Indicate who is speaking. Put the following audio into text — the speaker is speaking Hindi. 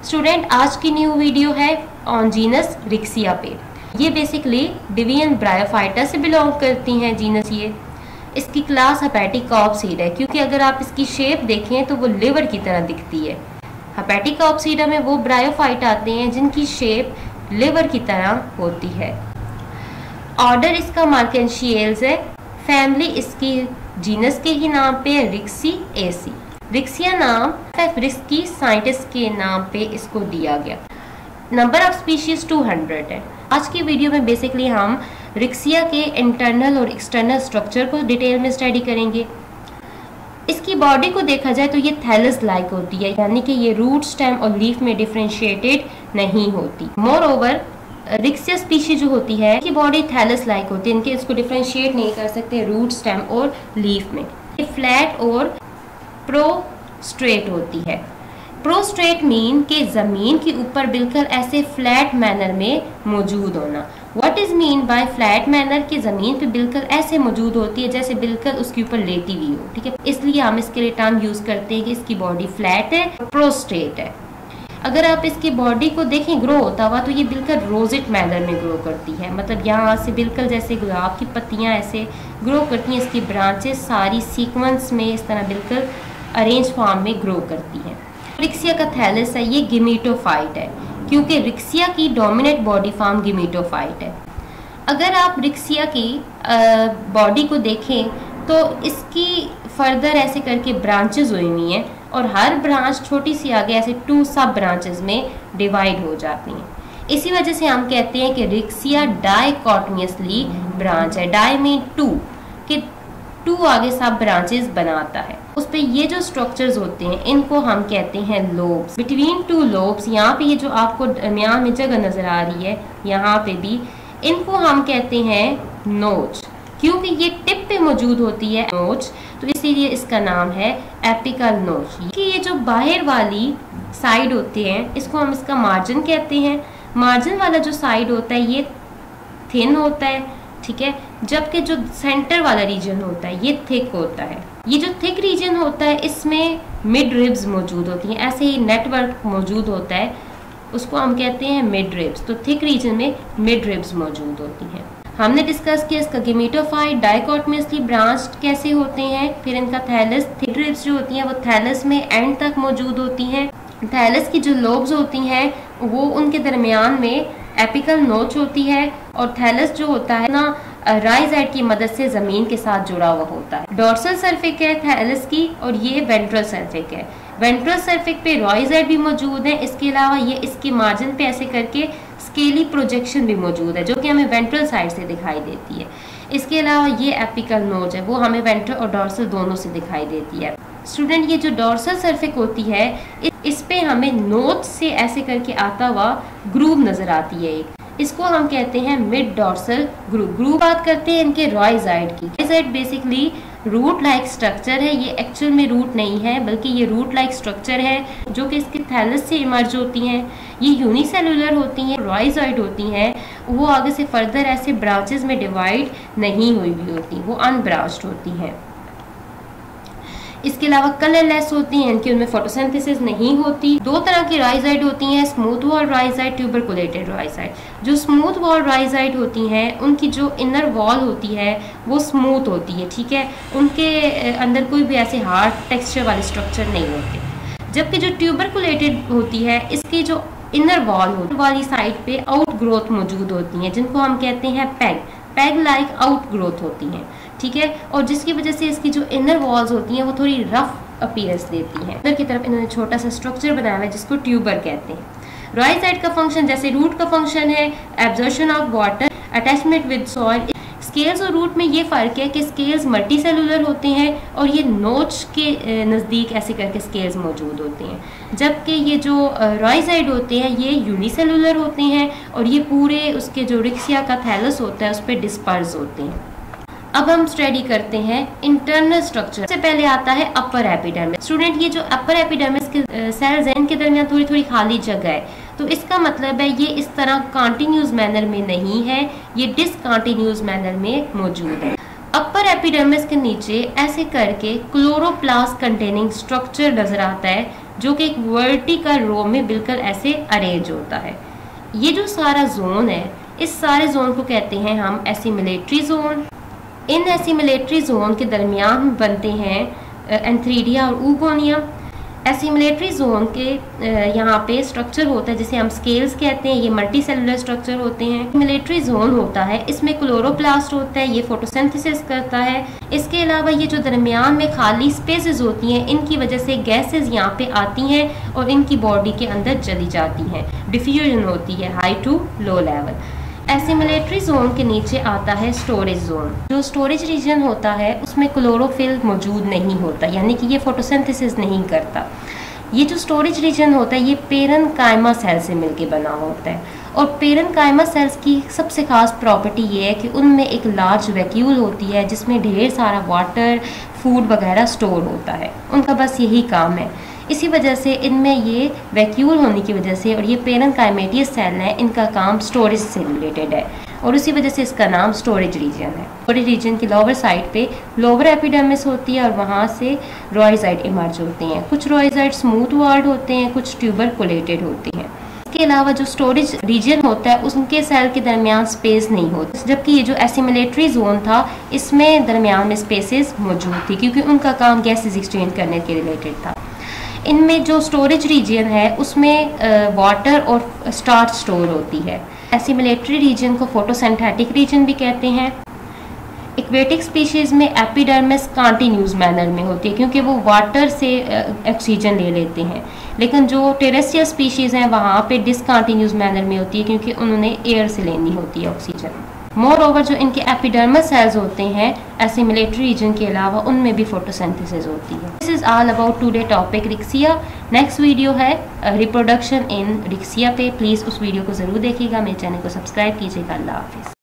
Speaker 1: स्टूडेंट, आज की न्यू वीडियो है ऑन जीनस रिक्सिया पे। ये बेसिकली डिवीजन ब्रायोफाइटा से बिलोंग करती हैं जीनस। ये इसकी क्लास हेपेटिकॉप्सीडा है, क्योंकि अगर आप इसकी शेप देखें तो वो लिवर की तरह दिखती है। हेपेटिकॉप्सीडा में वो ब्रायोफाइटा आते हैं जिनकी शेप लिवर की तरह होती है। ऑर्डर इसका मार्केंशियल्स है। फैमिली इसकी जीनस के ही नाम पे रिक्सिएसी। रिक्सिया नाम रिक्सी साइंटिस्ट के नाम पे इसको दिया गया। नंबर ऑफ स्पीशीज 200 है। आज की वीडियो में बेसिकली हम रिक्सिया के इंटरनल और एक्सटर्नल स्ट्रक्चर को डिटेल में स्टडी करेंगे। इसकी बॉडी को देखा जाए तो ये थैलस लाइक होती है, यानी कि ये रूट, स्टेम और लीफ में डिफरेंशिएटेड नहीं होती। मोर ओवर रिक्सिया स्पीशीज जो होती है इसकी बॉडी थैलस लाइक होती है, इनके इसको डिफरेंशिएट नहीं कर सकते रूट, स्टेम और लीफ में। ये फ्लैट और प्रोस्ट्रेट होती है। प्रोस्ट्रेट मीन के जमीन के ऊपर बिल्कुल ऐसे फ्लैट मैनर में मौजूद होना। What is mean by flat manner के जमीन पे बिल्कुल ऐसे मौजूद होती है जैसे बिल्कुल उसके ऊपर लेटी हुई हो। ठीक है, इसलिए हम इसके लिए टर्म यूज करते हैं कि इसकी बॉडी फ्लैट है, प्रोस्ट्रेट है। अगर आप इसकी बॉडी को देखें ग्रो होता हुआ तो ये बिल्कुल रोजेट मैनर में ग्रो करती है, मतलब यहाँ से बिल्कुल जैसे गुलाब की पत्तियाँ ऐसे ग्रो करती हैं। इसकी ब्रांचेस सारी सीक्वेंस में इस तरह बिल्कुल अरेंज फॉर्म में ग्रो करती हैं। रिक्सिया का थैलस है, ये गिमेटोफाइट है, क्योंकि रिक्सिया की डोमिनेंट बॉडी फॉर्म गिमेटोफाइट है। अगर आप रिक्सिया की बॉडी को देखें तो इसकी फर्दर ऐसे करके ब्रांचेस हुई हुई हैं और हर ब्रांच छोटी सी आगे ऐसे 2 सब ब्रांचेस में डिवाइड हो जाती हैं। इसी वजह से हम कहते हैं कि रिक्सिया डाइकोटोमियसली ब्रांच है। डाई मीन 2 कि 2 आगे सब ब्रांचेस बनाता है। उस पे ये जो स्ट्रक्चर्स होते हैं इनको हम कहते हैं लोब्स। बिटवीन 2 लोब्स, यहाँ पे ये जो आपको दरमियान में जगह नजर आ रही है यहाँ पे भी, इनको हम कहते हैं नोच। क्योंकि ये टिप पे मौजूद होती है नोच, तो इसीलिए इसका नाम है एपिकल नोच। कि ये जो बाहर वाली साइड होते हैं इसको हम इसका मार्जिन कहते हैं। मार्जिन वाला जो साइड होता है ये थिन होता है, ठीक है, जबकि जो सेंटर वाला रीजन होता है ये थिक होता है। ये जो थिक रीजन होता है इसमें मिड रिब्स मौजूद होती हैं, ऐसे ही नेटवर्क मौजूद होता है, उसको हम कहते हैं मिड रिब्स। तो थिक रीजन में मिड रिब्स मौजूद होती हैं। हमने डिस्कस किया इसका गिमेटोफाइट डाइकोटोमियसली ब्रांच कैसे होते हैं, फिर इनका थैलस, थिक रिब्स जो होती हैं वो थैलस में एंड तक मौजूद होती हैं। थैलस की जो लोब्स होती हैं वो उनके दरमियान में एपिकल नोच होती है, और थैलस जो होता है ना राइजाइड की मदद से जमीन के साथ जुड़ा हुआ होता है। डोर्सल सर्फिक है थैलस की और ये वेंट्रल सर्फिक है। वेंट्रल सर्फिक पे राइजाइड भी मौजूद है। इसके अलावा ये इसके मार्जिन पे ऐसे करके स्केली प्रोजेक्शन भी मौजूद है जो कि हमें वेंट्रल साइड से दिखाई देती है। इसके अलावा ये एपिकल नोच है, वो हमें वेंट्रल और डोर्सल दोनों से दिखाई देती है। स्टूडेंट, ये जो डोर्सल सर्फिक होती है इस पे हमें नोच से ऐसे करके आता हुआ ग्रूव नजर आती है एक, इसको हम कहते हैं मिड डोर्सल ग्रूव। ग्रूव बात करते हैं इनके राइजाइड की। राइजाइड बेसिकली रूट लाइक स्ट्रक्चर है, ये एक्चुअल में रूट नहीं है बल्कि ये रूट लाइक स्ट्रक्चर है जो कि इसके थैलस से इमर्ज होती हैं। ये यूनिसेलुलर होती हैं, राइजाइड होती हैं, वो आगे से फर्दर ऐसे ब्रांचेस में डिवाइड नहीं हुई होती, वो अनब्रांच्ड होती हैं। इसके अलावा कलरलेस होती हैं, इनकी उनमें फोटोसिंथेसिस नहीं होती। 2 तरह की राइजाइड होती हैं, स्मूथ वॉल राइजाइड, ट्यूबरकुलेटेड राइजाइड। जो स्मूथ वॉल राइजाइड होती हैं उनकी जो इनर वॉल होती है वो स्मूथ होती है, ठीक है, उनके अंदर कोई भी ऐसे हार्ड टेक्सचर वाले स्ट्रक्चर नहीं होते। जबकि जो ट्यूबरकुलेटेड होती है इसकी जो इनर वॉल वाली साइड पे आउट ग्रोथ मौजूद होती हैं जिनको हम कहते हैं पैग लाइक आउट ग्रोथ होती हैं, ठीक है, और जिसकी वजह से इसकी जो इनर वॉल्स होती हैं वो थोड़ी रफ अपीयरेंस देती हैं। अंदर की तरफ इन्होंने छोटा सा स्ट्रक्चर बनाया है जिसको ट्यूबर कहते हैं। राइजाइड का फंक्शन जैसे रूट का फंक्शन है absorption of water, attachment with soil. Scales और रूट में ये फ़र्क है कि स्केल्स मल्टी सेलुलर होते हैं और ये नोच के नज़दीक ऐसे करके स्केल्स मौजूद होते हैं, जबकि ये जो राइजाइड होते हैं ये यूनिसेलुलर होते हैं और ये पूरे उसके जो रिक्सिया का थैलस होता है उस पर डिस्पर्स होते हैं। अब हम स्टडी करते हैं इंटरनल स्ट्रक्चर। सबसे पहले आता है अपर एपिडर्मिस। स्टूडेंट, ये जो अपर एपिडर्मिस के सेल्स हैं इनके दरमियान थोड़ी थोड़ी खाली जगह है, तो इसका मतलब है ये इस तरह कॉन्टिन्यूस मैनर में नहीं है, ये डिसकॉन्टिन्यूस मैनर में मौजूद है। अपर एपिडर्मिस के नीचे ऐसे करके क्लोरोप्लास्ट कंटेनिंग स्ट्रक्चर नजर आता है जो कि एक वर्टिकल रो में बिल्कुल ऐसे अरेंज होता है। ये जो सारा जोन है, इस सारे जोन को कहते हैं हम एसिमिलेटरी जोन। इन एसिमिलेटरी जोन के दरमियान बनते हैं एंथ्रीडिया और ऊगोनिया। एसिमिलेटरी जोन के यहाँ पे स्ट्रक्चर होता है जिसे हम स्केल्स कहते हैं, ये मल्टी सेलुलर स्ट्रक्चर होते हैं। एसिमिलेटरी जोन होता है, इसमें क्लोरोप्लास्ट होता है, ये फोटोसिंथेसिस करता है। इसके अलावा ये जो दरमियान में खाली स्पेसेस होती हैं, इनकी वजह से गैसेस यहाँ पे आती हैं और इनकी बॉडी के अंदर चली जाती हैं, डिफ्यूजन होती है high to low level. Assimilatory zone के नीचे आता है स्टोरेज जोन। जो स्टोरेज रीजन होता है उसमें क्लोरोफिल मौजूद नहीं होता, यानी कि ये फोटोसिंथेसिस नहीं करता। ये जो स्टोरेज रीजन होता है ये पेरेन्काइमा सेल से मिलके बना होता है, और पेरेन्काइमा सेल्स की सबसे खास प्रॉपर्टी ये है कि उनमें एक लार्ज वैक्यूल होती है जिसमें ढेर सारा वाटर, फूड वगैरह स्टोर होता है। उनका बस यही काम है। इसी वजह से इनमें ये वैक्यूल होने की वजह से, और ये पेरेन्काइमेटियस सेल है, इनका काम स्टोरेज से रिलेटेड है और उसी वजह से इसका नाम स्टोरेज रीजन है। स्टोरेज रीजन की लोअर साइड पे लोअर एपिडर्मिस होती है और वहाँ से रोइजाइट इमर्ज होते हैं। कुछ रोइजाइट स्मूथ वार्ड होते हैं, कुछ ट्यूबरकुलेटेड होती हैं। इसके अलावा जो स्टोरेज रीजन होता है उनके सेल के दरमियान स्पेस नहीं होती, जबकि ये जो एसिमिलेटरी जोन था इसमें दरमियान में स्पेसेस मौजूद थी क्योंकि उनका काम गैसेस एक्सचेंज करने के रिलेटेड था। इनमें जो स्टोरेज रीजन है उसमें वाटर और स्टार्च स्टोर होती है। एसिमिलेटरी रीजन को फोटोसिंथेटिक रीजन भी कहते हैं। एक्वेटिक स्पीशीज में एपिडर्मिस कंटिन्यूस मैनर में होती है क्योंकि वो वाटर से ऑक्सीजन ले लेते हैं, लेकिन जो टेरेस्ट्रियल स्पीशीज हैं वहाँ पे डिसकंटिन्यूस मैनर में होती है क्योंकि उन्होंने एयर से लेनी होती है ऑक्सीजन। मोर ओवर जो इनके एपिडर्मस सेल्स होते हैं एसिमिलेटरी रीजन के अलावा उनमें भी फोटोसिंथेसिस होती है। This is all about today topic Riccia. Next video है रिप्रोडक्शन इन रिक्सिया पे। प्लीज़ उस वीडियो को ज़रूर देखिएगा, मेरे चैनल को सब्सक्राइब कीजिएगा। अल्लाह हाफिज़।